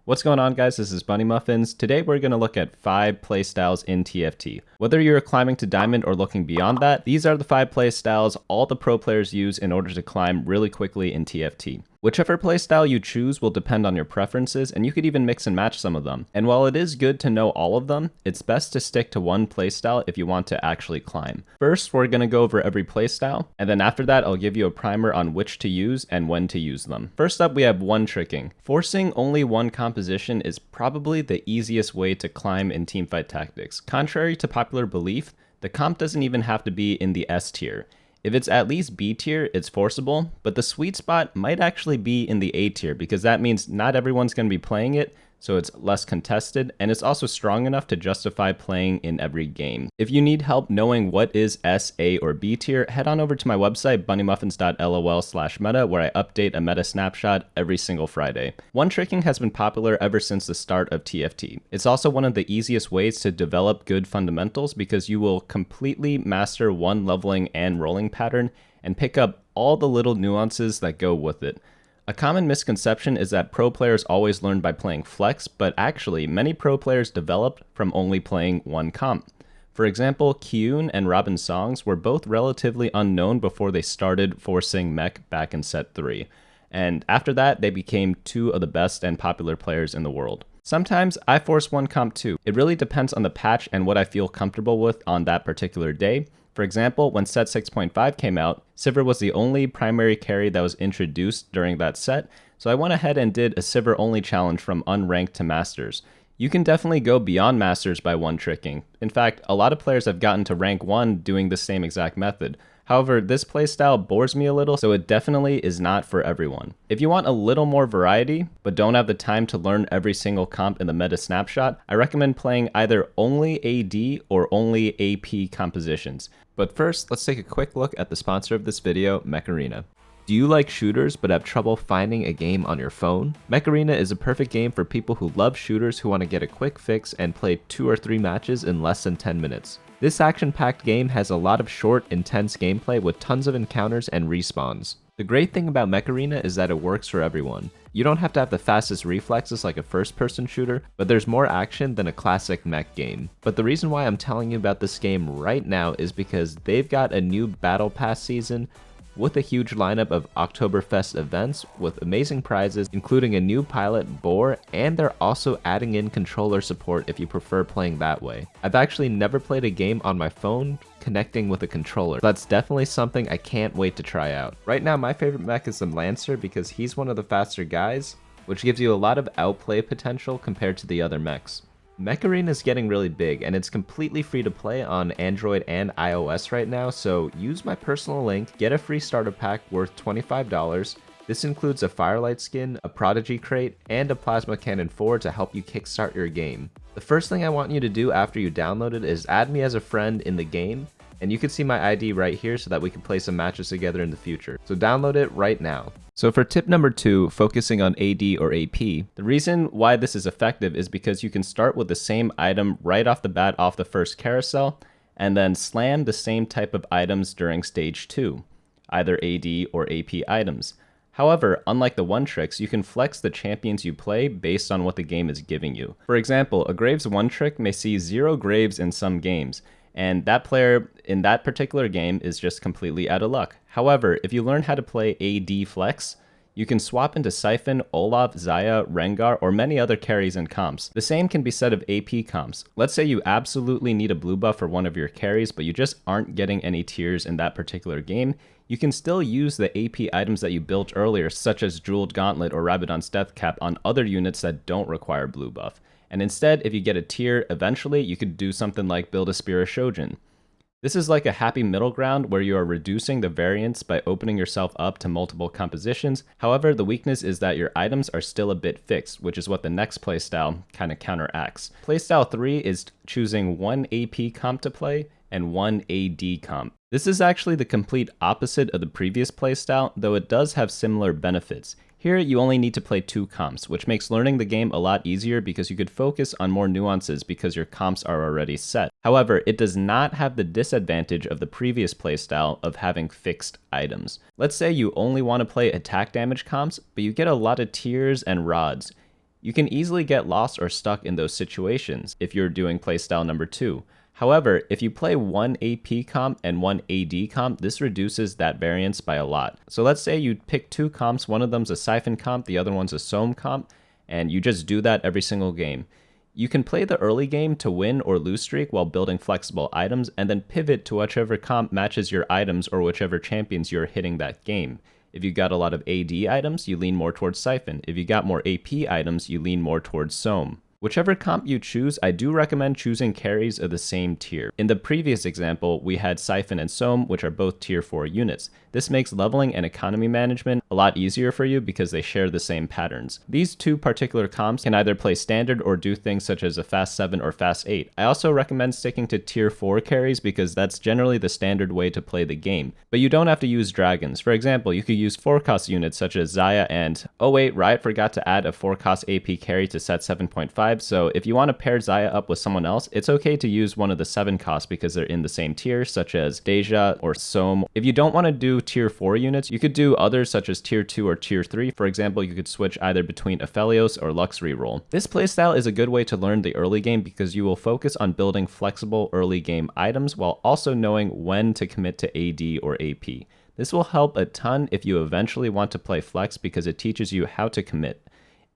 What's going on, guys? This is Bunny Muffins. Today we're going to look at 5 playstyles in TFT. Whether you're climbing to Diamond or looking beyond that, these are the 5 playstyles all the pro players use in order to climb really quickly in TFT. Whichever playstyle you choose will depend on your preferences, and you could even mix and match some of them. And while it is good to know all of them, it's best to stick to one playstyle if you want to actually climb. First, we're going to go over every playstyle, and then after that, I'll give you a primer on which to use and when to use them. First up, we have one-tricking. Forcing only one composition is probably the easiest way to climb in Teamfight Tactics. Contrary to popular belief, the comp doesn't even have to be in the S tier. If it's at least B tier, it's forceable, but the sweet spot might actually be in the A tier because that means not everyone's going to be playing it, so it's less contested, and it's also strong enough to justify playing in every game. If you need help knowing what is S, A, or B tier, head on over to my website, bunnymuffins.lol/meta, where I update a meta snapshot every single Friday. One-tricking has been popular ever since the start of TFT. It's also one of the easiest ways to develop good fundamentals because you will completely master one leveling and rolling pattern and pick up all the little nuances that go with it. A common misconception is that pro players always learn by playing flex, but actually, many pro players developed from only playing one comp. For example, Kyun and Robin Songs were both relatively unknown before they started forcing mech back in set 3, and after that, they became two of the best and popular players in the world. Sometimes I force one comp too. It really depends on the patch and what I feel comfortable with on that particular day. For example, when set 6.5 came out, Sivir was the only primary carry that was introduced during that set, so I went ahead and did a Sivir only challenge from unranked to Masters. You can definitely go beyond Masters by one-tricking. In fact, a lot of players have gotten to rank 1 doing the same exact method. However, this playstyle bores me a little, so it definitely is not for everyone. If you want a little more variety, but don't have the time to learn every single comp in the meta snapshot, I recommend playing either only AD or only AP compositions. But first, let's take a quick look at the sponsor of this video, Mech Arena. Do you like shooters but have trouble finding a game on your phone? Mech Arena is a perfect game for people who love shooters who want to get a quick fix and play 2 or 3 matches in less than 10 minutes. This action-packed game has a lot of short, intense gameplay with tons of encounters and respawns. The great thing about Mech Arena is that it works for everyone. You don't have to have the fastest reflexes like a first-person shooter, but there's more action than a classic mech game. But the reason why I'm telling you about this game right now is because they've got a new Battle Pass season with a huge lineup of Oktoberfest events with amazing prizes, including a new pilot boar, and they're also adding in controller support if you prefer playing that way. I've actually never played a game on my phone connecting with a controller. That's definitely something I can't wait to try out. Right now, my favorite mech is the Lancer because he's one of the faster guys, which gives you a lot of outplay potential compared to the other mechs. Mech Arena is getting really big, and it's completely free to play on Android and iOS right now, so use my personal link, get a free starter pack worth $25. This includes a Firelight skin, a Prodigy crate, and a Plasma Cannon 4 to help you kickstart your game. The first thing I want you to do after you download it is add me as a friend in the game, and you can see my ID right here so that we can play some matches together in the future. So download it right now. So for tip number 2, focusing on AD or AP, the reason why this is effective is because you can start with the same item right off the bat off the first carousel, and then slam the same type of items during stage 2, either AD or AP items. However, unlike the one-tricks, you can flex the champions you play based on what the game is giving you. For example, a Graves one-trick may see 0 Graves in some games, and that player in that particular game is just completely out of luck. However, if you learn how to play AD flex, you can swap into Siphon, Olaf, Xayah, Rengar, or many other carries and comps. The same can be said of AP comps. Let's say you absolutely need a blue buff for one of your carries, but you just aren't getting any tiers in that particular game. You can still use the AP items that you built earlier, such as Jeweled Gauntlet or Rabadon's Death Cap, on other units that don't require blue buff. And instead, if you get a tier eventually, you could do something like build a Spear of Shojin. This is like a happy middle ground where you are reducing the variance by opening yourself up to multiple compositions. However, the weakness is that your items are still a bit fixed, which is what the next playstyle kind of counteracts. Playstyle 3 is choosing one AP comp to play and one AD comp. This is actually the complete opposite of the previous playstyle, though it does have similar benefits. Here, you only need to play 2 comps, which makes learning the game a lot easier because you could focus on more nuances because your comps are already set. However, it does not have the disadvantage of the previous playstyle of having fixed items. Let's say you only want to play attack damage comps, but you get a lot of tiers and rods. You can easily get lost or stuck in those situations if you're doing playstyle number 2. However, if you play one AP comp and one AD comp, this reduces that variance by a lot. So let's say you pick 2 comps, one of them's a Siphon comp, the other one's a Sohm comp, and you just do that every single game. You can play the early game to win or lose streak while building flexible items, and then pivot to whichever comp matches your items or whichever champions you're hitting that game. If you got a lot of AD items, you lean more towards Siphon. If you got more AP items, you lean more towards Sohm. Whichever comp you choose, I do recommend choosing carries of the same tier. In the previous example, we had Siphon and Sohm, which are both tier 4 units. This makes leveling and economy management a lot easier for you because they share the same patterns. These 2 particular comps can either play standard or do things such as a fast 7 or fast 8. I also recommend sticking to tier 4 carries because that's generally the standard way to play the game. But you don't have to use dragons. For example, you could use 4-cost units such as Xayah and... Oh wait, Riot forgot to add a 4-cost AP carry to set 7.5, so if you want to pair Xayah up with someone else, it's okay to use one of the 7-costs because they're in the same tier, such as Deja or Sohm. If you don't want to do tier 4 units, you could do others such as tier 2 or tier 3. For example, you could switch either between Aphelios or Lux reroll. This playstyle is a good way to learn the early game because you will focus on building flexible early game items while also knowing when to commit to AD or AP. This will help a ton if you eventually want to play flex because it teaches you how to commit.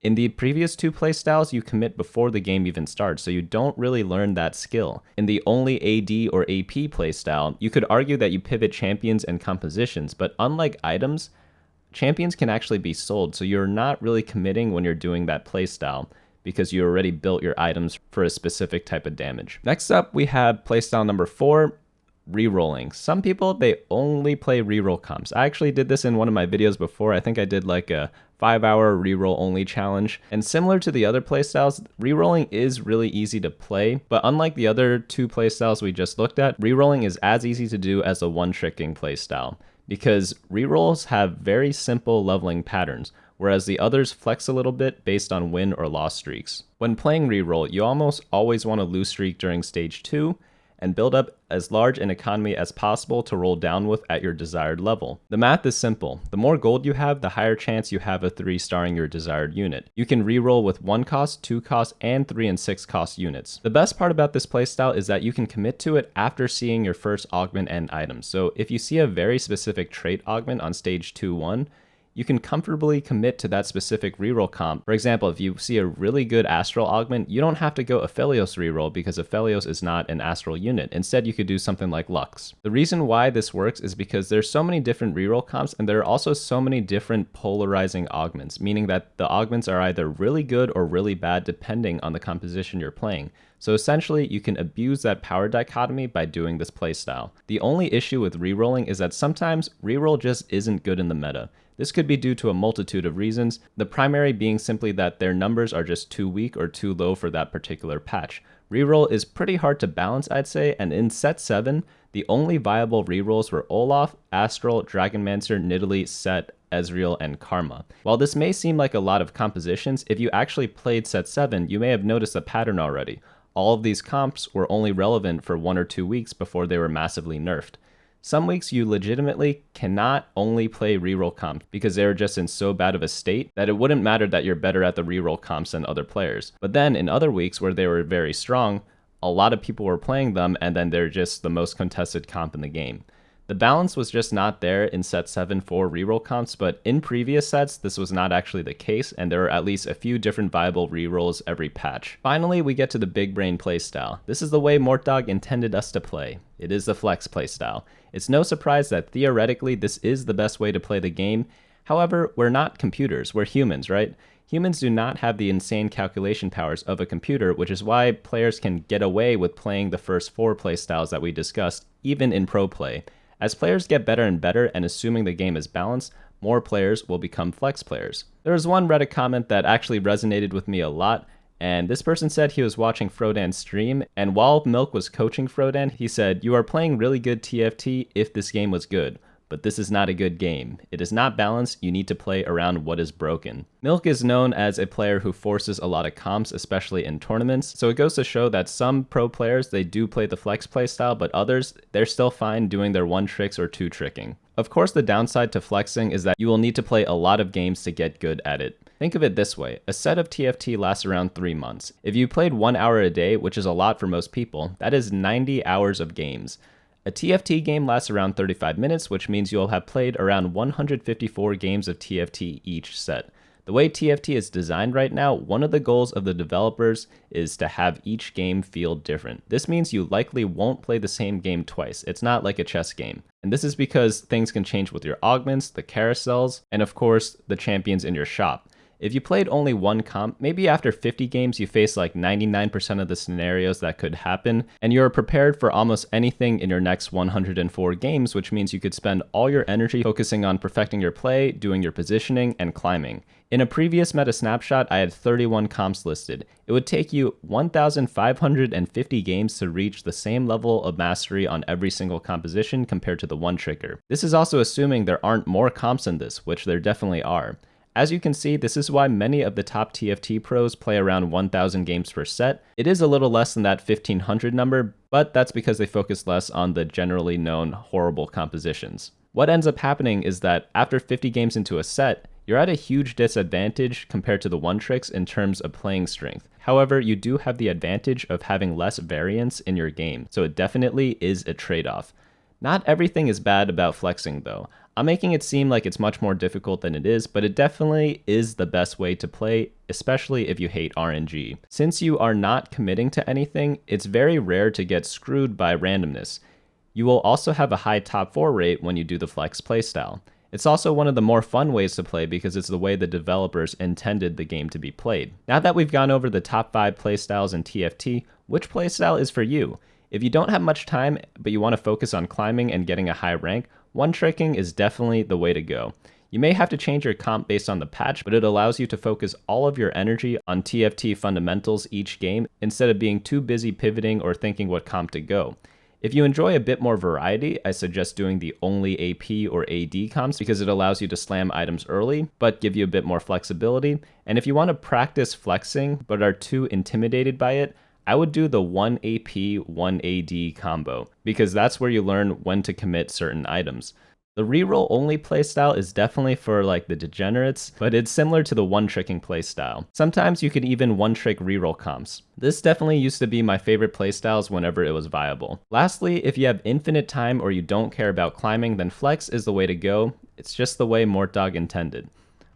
In the previous 2 playstyles, you commit before the game even starts, so you don't really learn that skill. In the only AD or AP playstyle, you could argue that you pivot champions and compositions, but unlike items, champions can actually be sold, so you're not really committing when you're doing that playstyle because you already built your items for a specific type of damage. Next up, we have playstyle number 4, rerolling. Some people, they only play reroll comps. I actually did this in one of my videos before. I think I did like a 5-hour reroll only challenge. And similar to the other playstyles, rerolling is really easy to play, but unlike the other 2 playstyles we just looked at, rerolling is as easy to do as a one-tricking playstyle, because rerolls have very simple leveling patterns, whereas the others flex a little bit based on win or loss streaks. When playing reroll, you almost always want to lose streak during stage 2, and build up as large an economy as possible to roll down with at your desired level. The math is simple. The more gold you have, the higher chance you have of 3-starring your desired unit. You can reroll with 1-cost, 2-cost, and 3 and 6-cost units. The best part about this playstyle is that you can commit to it after seeing your first augment and item. So if you see a very specific trait augment on stage 2-1, you can comfortably commit to that specific reroll comp. For example, if you see a really good Astral augment, you don't have to go Aphelios reroll because Aphelios is not an Astral unit. Instead, you could do something like Lux. The reason why this works is because there's so many different reroll comps and there are also so many different polarizing augments, meaning that the augments are either really good or really bad depending on the composition you're playing. So essentially, you can abuse that power dichotomy by doing this playstyle. The only issue with rerolling is that sometimes reroll just isn't good in the meta. This could be due to a multitude of reasons, the primary being simply that their numbers are just too weak or too low for that particular patch. Reroll is pretty hard to balance, I'd say, and in set 7, the only viable rerolls were Olaf, Astral, Dragonmancer, Nidalee, Set, Ezreal, and Karma. While this may seem like a lot of compositions, if you actually played set 7, you may have noticed a pattern already. All of these comps were only relevant for 1 or 2 weeks before they were massively nerfed. Some weeks you legitimately cannot only play reroll comps because they're just in so bad of a state that it wouldn't matter that you're better at the reroll comps than other players. But then in other weeks where they were very strong, a lot of people were playing them and then they're just the most contested comp in the game. The balance was just not there in set 7 for reroll comps, but in previous sets, this was not actually the case, and there are at least a few different viable rerolls every patch. Finally, we get to the big brain playstyle. This is the way Mortdog intended us to play. It is the flex playstyle. It's no surprise that theoretically this is the best way to play the game. However, we're not computers, we're humans, right? Humans do not have the insane calculation powers of a computer, which is why players can get away with playing the first 4 playstyles that we discussed, even in pro play. As players get better and better, and assuming the game is balanced, more players will become flex players. There was one Reddit comment that actually resonated with me a lot, and this person said he was watching Frodan's stream, and while Milk was coaching Frodan, he said, "You are playing really good TFT if this game was good. But this is not a good game. It is not balanced, you need to play around what is broken." Milk is known as a player who forces a lot of comps, especially in tournaments, so it goes to show that some pro players, they do play the flex playstyle, but others, they're still fine doing their 1 tricks or 2 tricking. Of course, the downside to flexing is that you will need to play a lot of games to get good at it. Think of it this way, a set of TFT lasts around 3 months. If you played 1 hour a day, which is a lot for most people, that is 90 hours of games. A TFT game lasts around 35 minutes, which means you'll have played around 154 games of TFT each set. The way TFT is designed right now, one of the goals of the developers is to have each game feel different. This means you likely won't play the same game twice. It's not like a chess game. And this is because things can change with your augments, the carousels, and of course, the champions in your shop. If you played only one comp, maybe after 50 games you face like 99% of the scenarios that could happen, and you're prepared for almost anything in your next 104 games, which means you could spend all your energy focusing on perfecting your play, doing your positioning, and climbing. In a previous meta snapshot, I had 31 comps listed. It would take you 1,550 games to reach the same level of mastery on every single composition compared to the one-tricker. This is also assuming there aren't more comps in this, which there definitely are. As you can see, this is why many of the top TFT pros play around 1,000 games per set. It is a little less than that 1,500 number, but that's because they focus less on the generally known horrible compositions. What ends up happening is that after 50 games into a set, you're at a huge disadvantage compared to the one-tricks in terms of playing strength. However, you do have the advantage of having less variance in your game, so it definitely is a trade-off. Not everything is bad about flexing though. I'm making it seem like it's much more difficult than it is, but it definitely is the best way to play, especially if you hate RNG. Since you are not committing to anything, it's very rare to get screwed by randomness. You will also have a high top 4 rate when you do the flex playstyle. It's also one of the more fun ways to play because it's the way the developers intended the game to be played. Now that we've gone over the top 5 playstyles in TFT, which playstyle is for you? If you don't have much time, but you want to focus on climbing and getting a high rank, one-tricking is definitely the way to go. You may have to change your comp based on the patch, but it allows you to focus all of your energy on TFT fundamentals each game instead of being too busy pivoting or thinking what comp to go. If you enjoy a bit more variety, I suggest doing the only AP or AD comps because it allows you to slam items early, but give you a bit more flexibility. And if you want to practice flexing, but are too intimidated by it, I would do the 1 AP, 1 AD combo, because that's where you learn when to commit certain items. The reroll only playstyle is definitely for like the degenerates, but it's similar to the one-tricking playstyle. Sometimes you can even one-trick reroll comps. This definitely used to be my favorite playstyles whenever it was viable. Lastly, if you have infinite time or you don't care about climbing, then flex is the way to go. It's just the way Mortdog intended.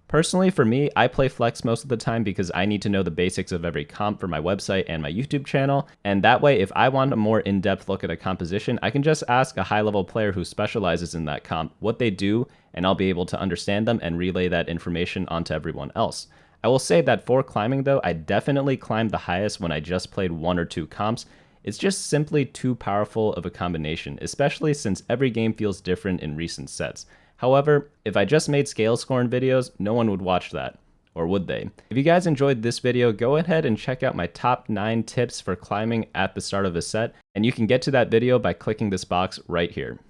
Personally, for me, I play flex most of the time because I need to know the basics of every comp for my website and my YouTube channel, and that way if I want a more in-depth look at a composition, I can just ask a high-level player who specializes in that comp what they do, and I'll be able to understand them and relay that information onto everyone else. I will say that for climbing though, I definitely climbed the highest when I just played 1 or 2 comps. It's just simply too powerful of a combination, especially since every game feels different in recent sets. However, if I just made scale scoring videos, no one would watch that. Or would they? If you guys enjoyed this video, go ahead and check out my top 9 tips for climbing at the start of a set, and you can get to that video by clicking this box right here.